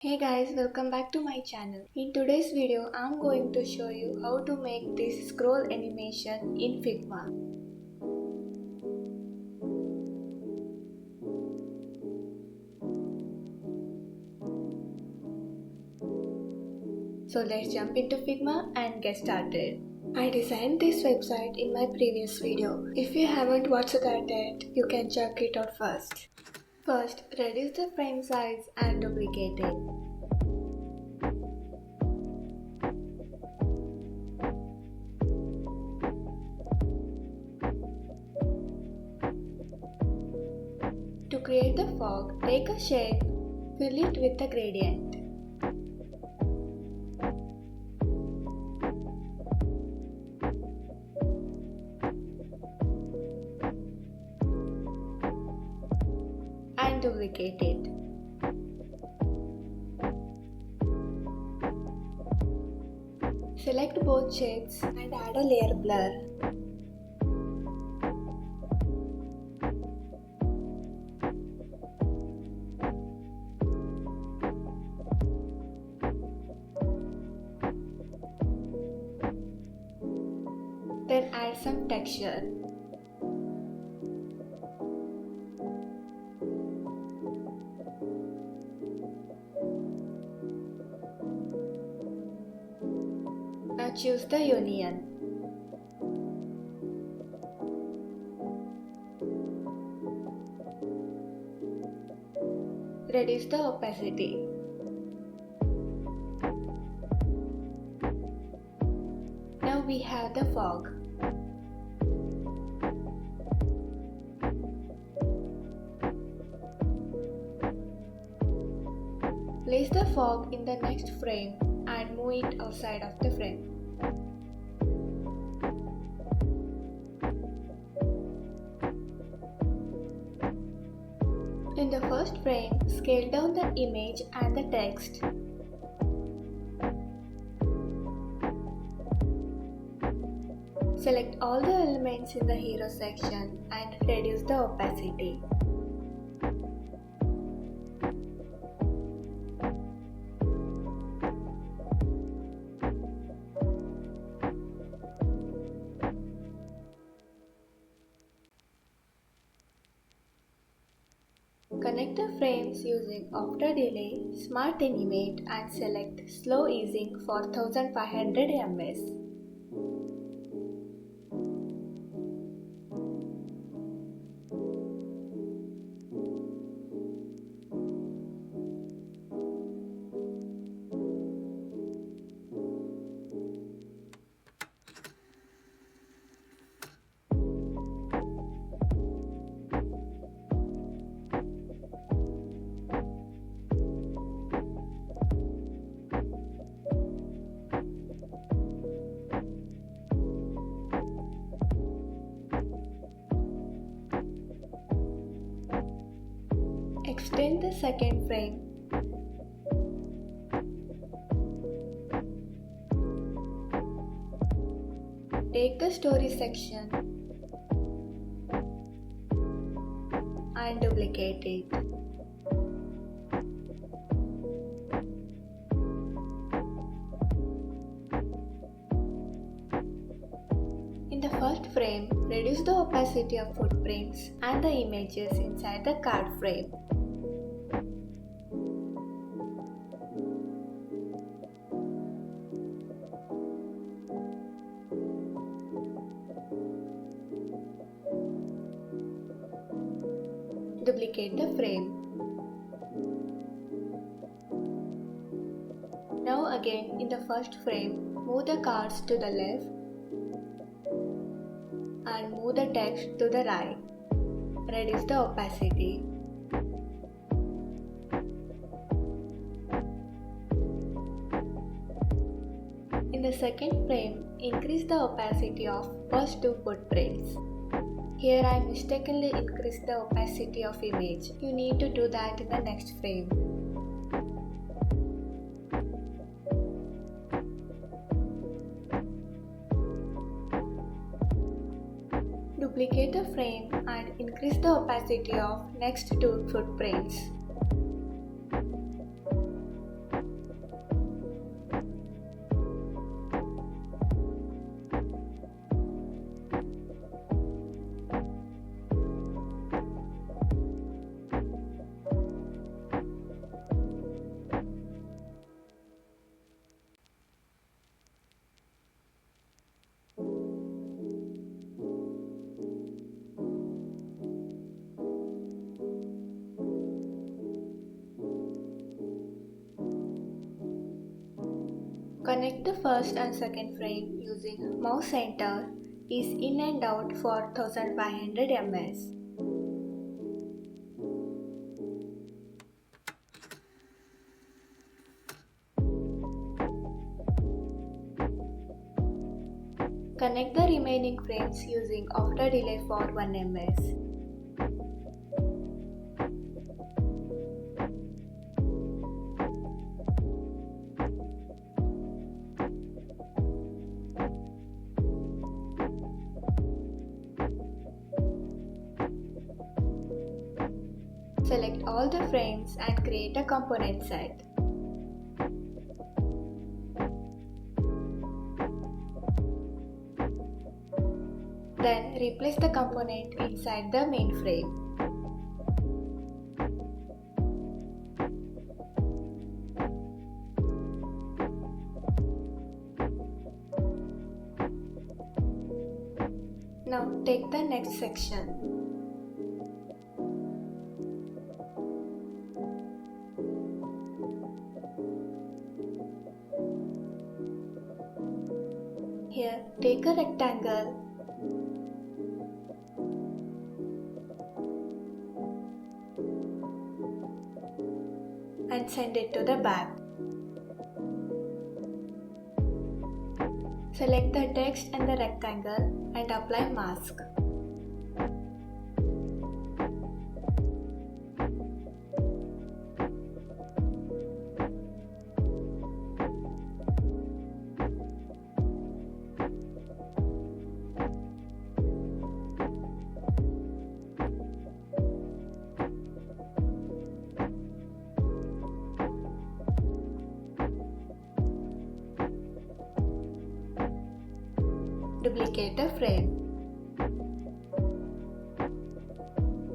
Hey guys, welcome back to my channel. In today's video, I'm going to show you how to make this scroll animation in Figma. So let's jump into Figma and get started. I designed this website in my previous video. If you haven't watched that yet, you can check it out first. First, reduce the frame size and duplicate it. To create the fog, take a shape, fill it with the gradient. And duplicate it. Select both shapes and add a layer blur. Then add some texture. Now choose the union. Reduce the opacity. Now we have the fog. Place the fog in the next frame and move it outside of the frame. In the first frame, scale down the image and the text. Select all the elements in the hero section and reduce the opacity. Connect the frames using After Delay, Smart Animate and select Slow Easing for 1500 ms. Extend the second frame. Take the story section and duplicate it. In the first frame, reduce the opacity of footprints and the images inside the card frame. Duplicate the frame. Now again in the first frame, move the cards to the left and move the text to the right. Reduce the opacity. In the second frame, increase the opacity of first two footprints. Here I mistakenly increased the opacity of image. You need to do that in the next frame. Duplicate the frame and increase the opacity of next two footprints. Connect the first and second frame using mouse center, is in and out for 1500 ms. Connect the remaining frames using after delay for 1 ms. Select all the frames and create a component set. Then replace the component inside the main frame. Now take the next section. Here, take a rectangle and send it to the back. Select the text and the rectangle and apply mask. Duplicate the frame.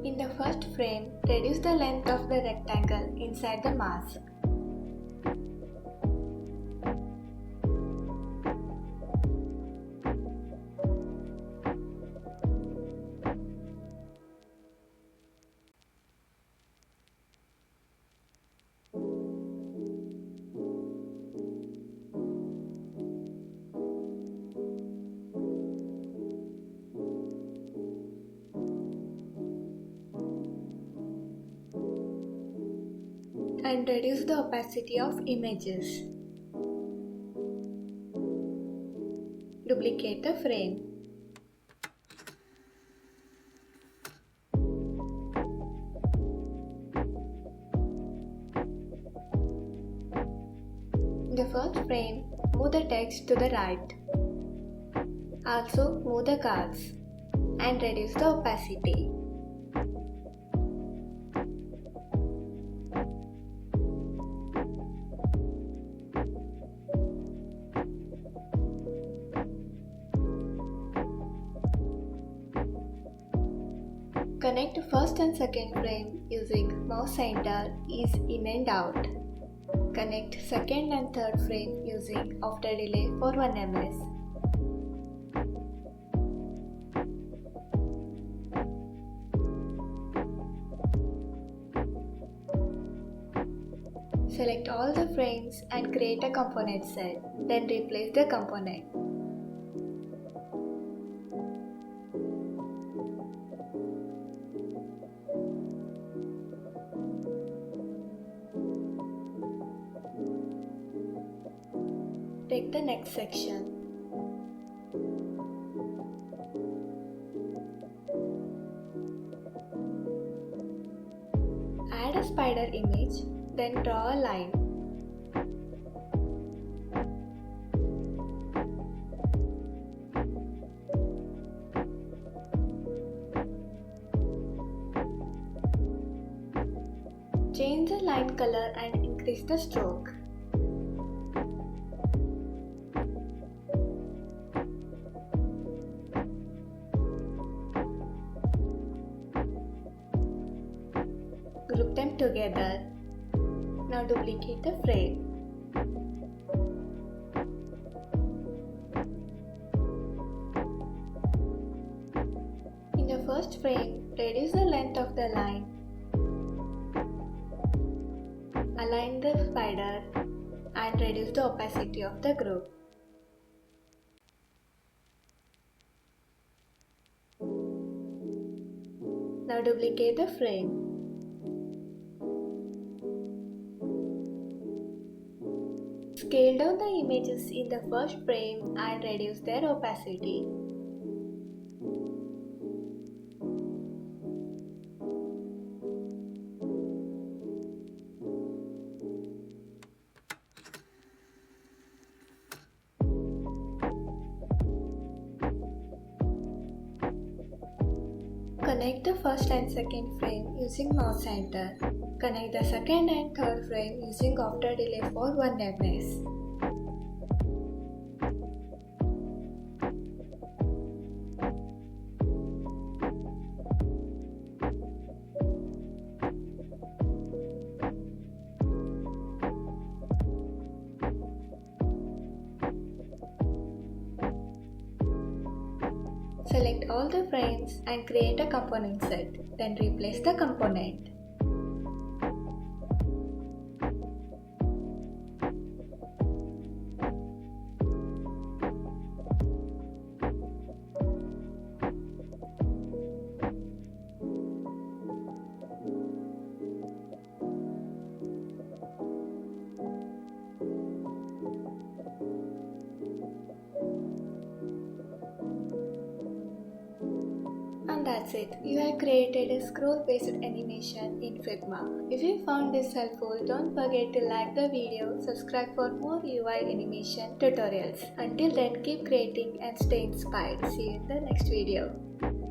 In the first frame, reduce the length of the rectangle inside the mask. And reduce the opacity of images. Duplicate the frame. In the first frame, move the text to the right. Also move the cards and reduce the opacity. Connect first and second frame using mouse center, ease in and out. Connect second and third frame using after delay for 1 ms. Select all the frames and create a component set, then replace the component. Take the next section. Add a spider image, then draw a line. Change the line color and increase the stroke. Group them together. Now duplicate the frame. In the first frame, reduce the length of the line. Align the spider. and reduce the opacity of the group. Now duplicate the frame. Scale down the images in the first frame and reduce their opacity. Connect the first and second frame using mouse center. Connect the second and third frame using after delay for oneness. Select all the frames and create a component set. Then replace the component. And that's it. You have created a scroll-based animation in Figma. If you found this helpful, don't forget to like the video, subscribe for more UI animation tutorials. Until then, keep creating and stay inspired. See you in the next video.